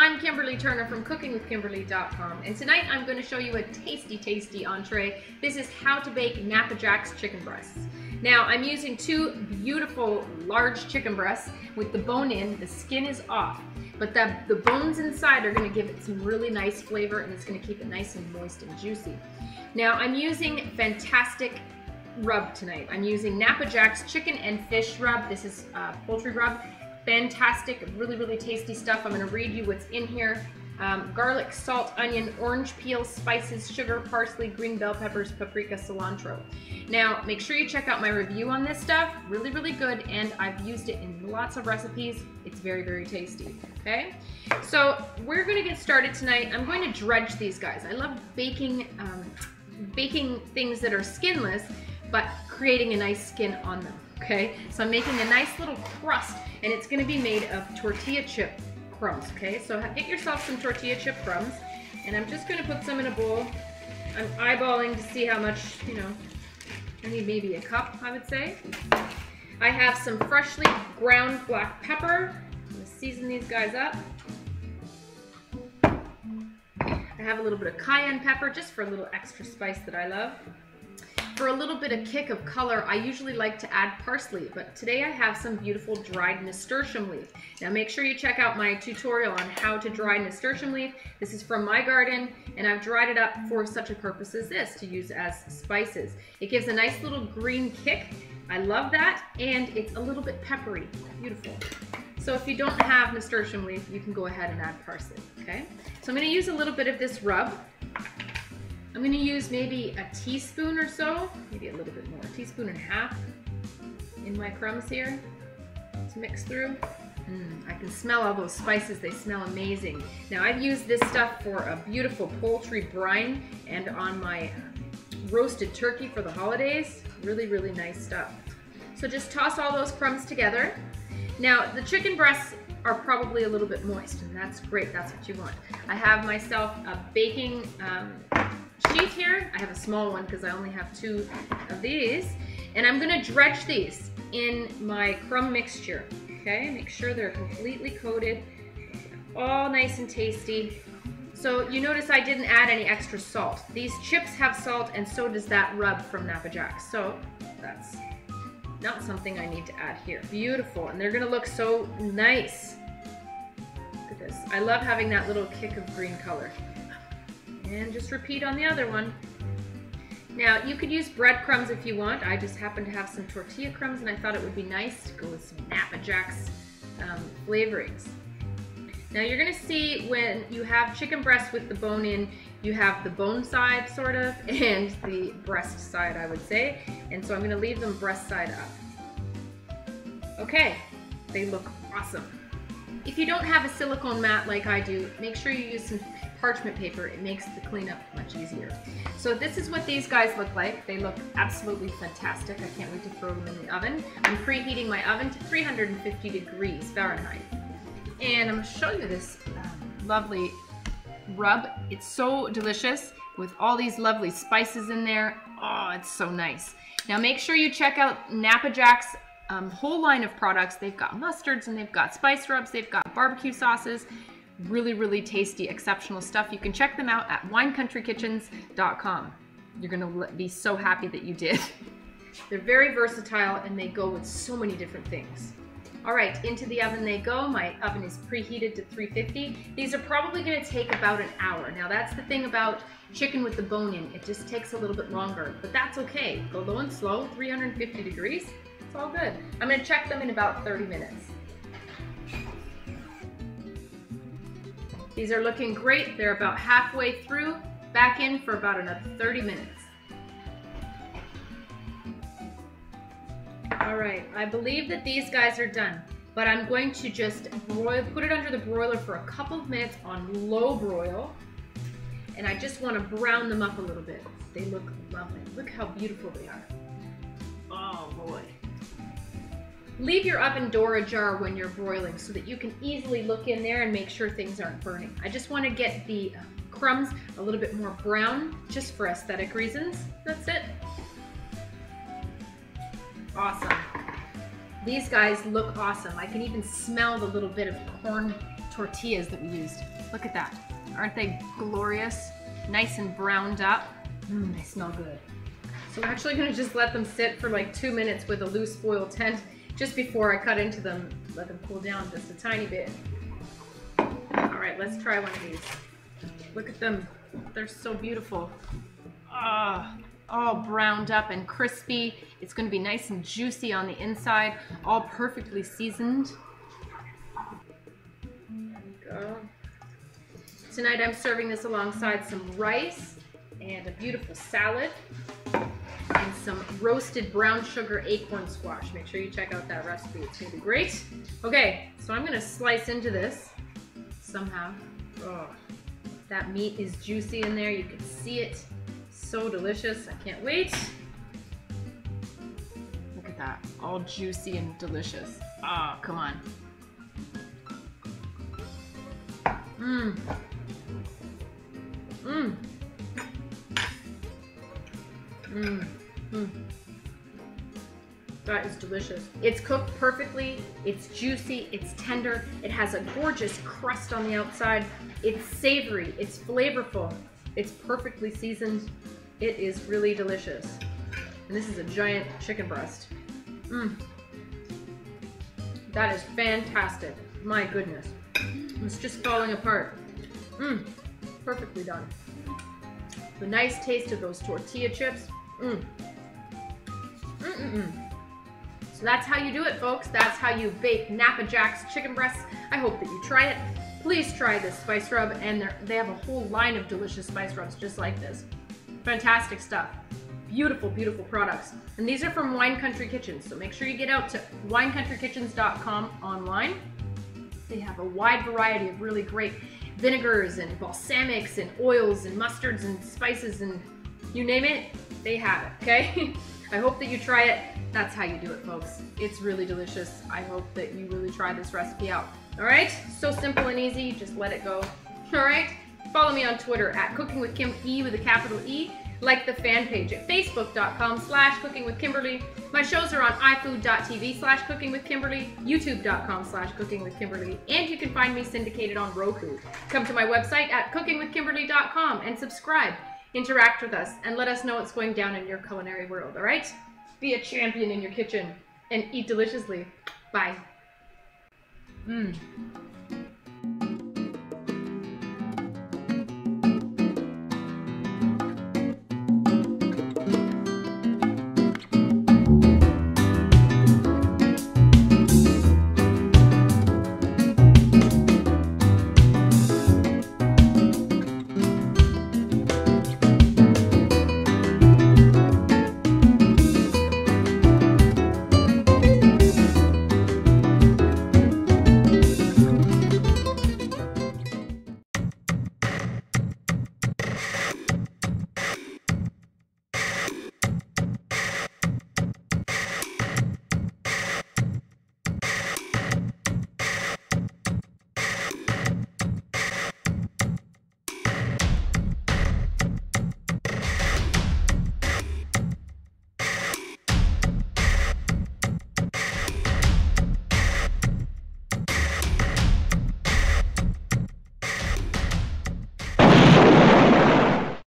I'm Kimberly Turner from cookingwithkimberly.com, and tonight I'm going to show you a tasty, tasty entree. This is how to bake Napa Jack's chicken breasts. Now, I'm using two beautiful large chicken breasts with the bone in. The skin is off, but the bones inside are going to give it some really nice flavor, and it's going to keep it nice and moist and juicy. Now, I'm using fantastic rub tonight. I'm using Napa Jack's chicken and fish rub. This is poultry rub. Fantastic, really, really tasty stuff. I'm going to read you what's in here. Garlic, salt, onion, orange peel, spices, sugar, parsley, green bell peppers, paprika, cilantro. Now, make sure you check out my review on this stuff. Really, really good, and I've used it in lots of recipes. It's very, very tasty, okay? So, we're going to get started tonight. I'm going to dredge these guys. I love baking, baking things that are skinless, but creating a nice skin on them, okay? So I'm making a nice little crust, and it's gonna be made of tortilla chip crumbs, okay? So get yourself some tortilla chip crumbs, and I'm just gonna put some in a bowl. I'm eyeballing to see how much, you know, I need maybe a cup, I would say. I have some freshly ground black pepper. I'm gonna season these guys up. I have a little bit of cayenne pepper, just for a little extra spice that I love. For a little bit of kick of color, I usually like to add parsley, but today I have some beautiful dried nasturtium leaf. Now make sure you check out my tutorial on how to dry nasturtium leaf. This is from my garden, and I've dried it up for such a purpose as this, to use as spices. It gives a nice little green kick. I love that, and it's a little bit peppery. Beautiful. So if you don't have nasturtium leaf, you can go ahead and add parsley, okay? So I'm gonna use a little bit of this rub. I'm going to use maybe a teaspoon or so, maybe a little bit more, a teaspoon and a half in my crumbs here to mix through. I can smell all those spices, they smell amazing. Now I've used this stuff for a beautiful poultry brine and on my roasted turkey for the holidays. Really, really nice stuff. So just toss all those crumbs together. Now the chicken breasts are probably a little bit moist, and that's great, that's what you want. I have myself a baking sheet here. I have a small one because I only have two of these, and I'm going to dredge these in my crumb mixture, okay? Make sure they're completely coated, all nice and tasty. So you notice I didn't add any extra salt. These chips have salt, and so does that rub from Napa Jack's, so that's not something I need to add here. Beautiful, and they're going to look so nice. Look at this. I love having that little kick of green color. And just repeat on the other one. Now, you could use breadcrumbs if you want. I just happen to have some tortilla crumbs, and I thought it would be nice to go with some Napa Jack's flavorings. Now, you're going to see when you have chicken breast with the bone in, you have the bone side, sort of, and the breast side, I would say. And so I'm going to leave them breast side up. Okay, they look awesome. If you don't have a silicone mat like I do, make sure you use some parchment paper. It makes the cleanup much easier. So this is what these guys look like. They look absolutely fantastic. I can't wait to throw them in the oven. I'm preheating my oven to 350 degrees Fahrenheit. And I'm going to show you this lovely rub. It's so delicious with all these lovely spices in there. Oh, it's so nice. Now make sure you check out Napa Jack's whole line of products. They've got mustards, and they've got spice rubs, they've got barbecue sauces. Really, really tasty, exceptional stuff. You can check them out at winecountrykitchens.com. You're gonna be so happy that you did. They're very versatile, and they go with so many different things. All right, into the oven they go. My oven is preheated to 350. These are probably gonna take about an hour. Now that's the thing about chicken with the bone in. It just takes a little bit longer, but that's okay. Go low and slow, 350 degrees. It's all good. I'm gonna check them in about 30 minutes. These are looking great. They're about halfway through. Back in for about another 30 minutes. All right, I believe that these guys are done, but I'm going to just put it under the broiler for a couple of minutes on low broil, and I just want to brown them up a little bit. They look lovely. Look how beautiful they are. Oh boy. Leave your oven door ajar when you're broiling so that you can easily look in there and make sure things aren't burning. I just want to get the crumbs a little bit more brown, just for aesthetic reasons. That's it. Awesome. These guys look awesome. I can even smell the little bit of corn tortillas that we used. Look at that. Aren't they glorious? Nice and browned up. They smell good. So I'm actually gonna just let them sit for like 2 minutes with a loose foil tent just before I cut into them. Let them cool down just a tiny bit. All right, let's try one of these. Look at them. They're so beautiful. All browned up and crispy. It's gonna be nice and juicy on the inside, all perfectly seasoned. There we go. Tonight I'm serving this alongside some rice and a beautiful salad and some roasted brown sugar acorn squash. Make sure you check out that recipe. It's gonna be great. Okay, so I'm gonna slice into this somehow. Oh, that meat is juicy in there. You can see it. So delicious. I can't wait. Look at that. All juicy and delicious. Ah, come on. Mmm. Mmm. Mmm. Mmm. That is delicious. It's cooked perfectly. It's juicy. It's tender. It has a gorgeous crust on the outside. It's savory. It's flavorful. It's perfectly seasoned. It is really delicious. And this is a giant chicken breast. Mmm. That is fantastic. My goodness. It's just falling apart. Mmm. Perfectly done. The nice taste of those tortilla chips. Mmm. Mmm. So that's how you do it, folks. That's how you bake Napa Jack's chicken breasts. I hope that you try it. Please try this spice rub, and they have a whole line of delicious spice rubs just like this. Fantastic stuff. Beautiful, beautiful products. And these are from Wine Country Kitchens, so make sure you get out to winecountryKitchens.com online. They have a wide variety of really great vinegars and balsamics and oils and mustards and spices and you name it, they have it, okay? I hope that you try it. That's how you do it, folks. It's really delicious. I hope that you really try this recipe out. All right, so simple and easy, just let it go. All right, follow me on Twitter at Cooking with Kim E with a capital E. Like the fan page at facebook.com/cookingwithkimberly. My shows are on ifood.tv/cookingwithkimberly, youtube.com/cookingwithkimberly, and you can find me syndicated on Roku. Come to my website at cookingwithkimberly.com and subscribe. Interact with us and let us know what's going down in your culinary world, all right? Be a champion in your kitchen and eat deliciously. Bye. Mmm.